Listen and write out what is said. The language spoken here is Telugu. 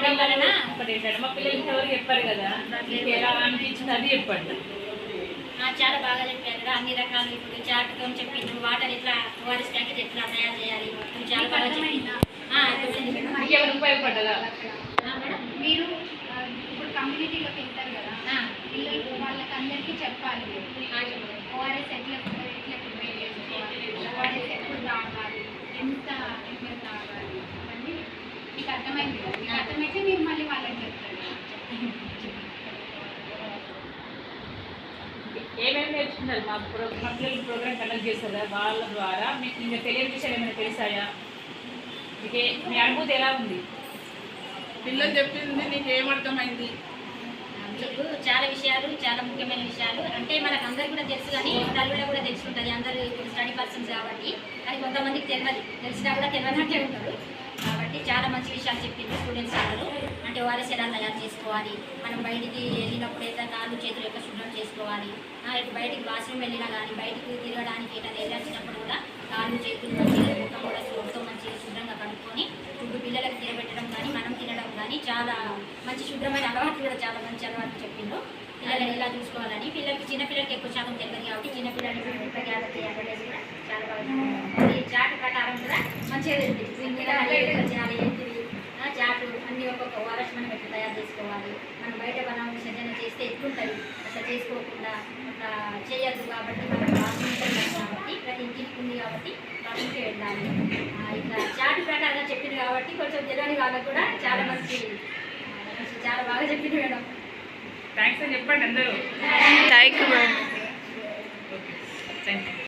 చెప్పడం వలన ఒకటి ఏంటంటే మా పిల్లలకి ఎవరు చెప్పారు కదా, మీకు ఎలా అనిపించింది అది చెప్పండి. చాలా బాగా చెప్పారు కదా, అన్ని రకాలు ఇప్పుడు చాటుతో చెప్పింది, వాటర్ ఎట్లా ఓఆర్ఎస్ ప్యాకెట్ ఎట్లా తయారు చేయాలి చాలా బాగా చెప్పింది. మీకు ఏమైనా ఉపయోగపడ్డదా? మేడం మీరు ఇప్పుడు కమ్యూనిటీలోకి వెళ్తారు కదా, పిల్లలు వాళ్ళకి అందరికీ చెప్పాలి ఓఆర్ఎస్ ఎట్లా ప్రిపేర్ చేసుకోవాలి, ఓఆర్ఎస్ ఎప్పుడు తాగాలి, ఎంత తాగాలి అవన్నీ మీకు అర్థమైంది కదా. మీకు అర్థమైతే మీరు మళ్ళీ వాళ్ళకి చెప్తారు. ఏమేమి నేర్చుకున్నారు? మా పిల్లలు ప్రోగ్రామ్ కండక్ట్ చేస్తారు కదా, వాళ్ళ ద్వారా మీకు ఇంకా తెలియని విషయాలు ఏమైనా తెలిసాయా? మీకు మీ అనుభూతి ఎలా ఉంది? పిల్లలు చెప్పింది నీకు ఏమర్థమైంది? మీకు చాలా విషయాలు, చాలా ముఖ్యమైన విషయాలు అంటే మనకు అందరికి కూడా తెలుసు, కానీ తల్లులకు కూడా తెలుసుంటుంది. అందరూ ఇప్పుడు స్టడీ పర్సన్స్ కాబట్టి, కానీ కొంతమందికి తెలియదు, తెలిసినా కూడా తెలియనట్టే ఉంటారు. కాబట్టి చాలా మంచి విషయాలు చెప్పింది స్టూడెంట్స్ అందరూ. అంటే ఓఆర్ఎస్ ఎలా తయారు చేసుకోవాలి, మనం బయటికి వెళ్ళినప్పుడు అయితే కాళ్ళు చేతులు ఎక్కడ శుభ్రం చేసుకోవాలి, ఇటు బయటికి వాష్రూమ్ వెళ్ళినా కానీ బయటికి తిరగడానికి ఏదైనా వెళ్ళొచ్చినప్పుడు కూడా కాళ్ళు చేతులు మంచిగా ముఖం కూడా సోపుతో మంచిగా శుభ్రంగా కడుక్కొని ఇప్పుడు పిల్లలకు తినబెట్టడం కానీ మనం తినడం కానీ చాలా మంచి శుభ్రమైన అలవాట్లు కూడా చాలా మంచి అలవాట్లు చెప్పిండ్రు. పిల్లలని ఎలా చూసుకోవాలని, పిల్లలకి చిన్నపిల్లలకి ఎక్కువ శాతం తెలియదు కాబట్టి చిన్నపిల్లలకి కూడా జాగ్రత్త చేయాలి కూడా చాలా బాగా ఈ చాట్ ప్రకారం కూడా మంచిగా చేయాలి. ఏంటివి చాటు అన్ని ఒక్కొక్క ఓఆర్ఎస్ మనం ఎట్లా తయారు చేసుకోవాలి, మనం బయట మనం విసర్జన చేస్తే ఎట్లుంటుంది, అట్లా చేసుకోకుండా అట్లా చేయొద్దు. కాబట్టి మనం వాష్రూమ్ కాబట్టి ప్రతి ఇంటికి ఉంది కాబట్టి వాష్రూమ్కి వెళ్ళాలి. ఇట్లా చాటు ప్రకారంగా చెప్పింది కాబట్టి కొంచెం తెలియని వాళ్ళకు కూడా చాలా మంచి చాలా బాగా చెప్పింది మేడం. థ్యాంక్స్ అని చెప్పండి అందరూ. Thank you madam. Thank you.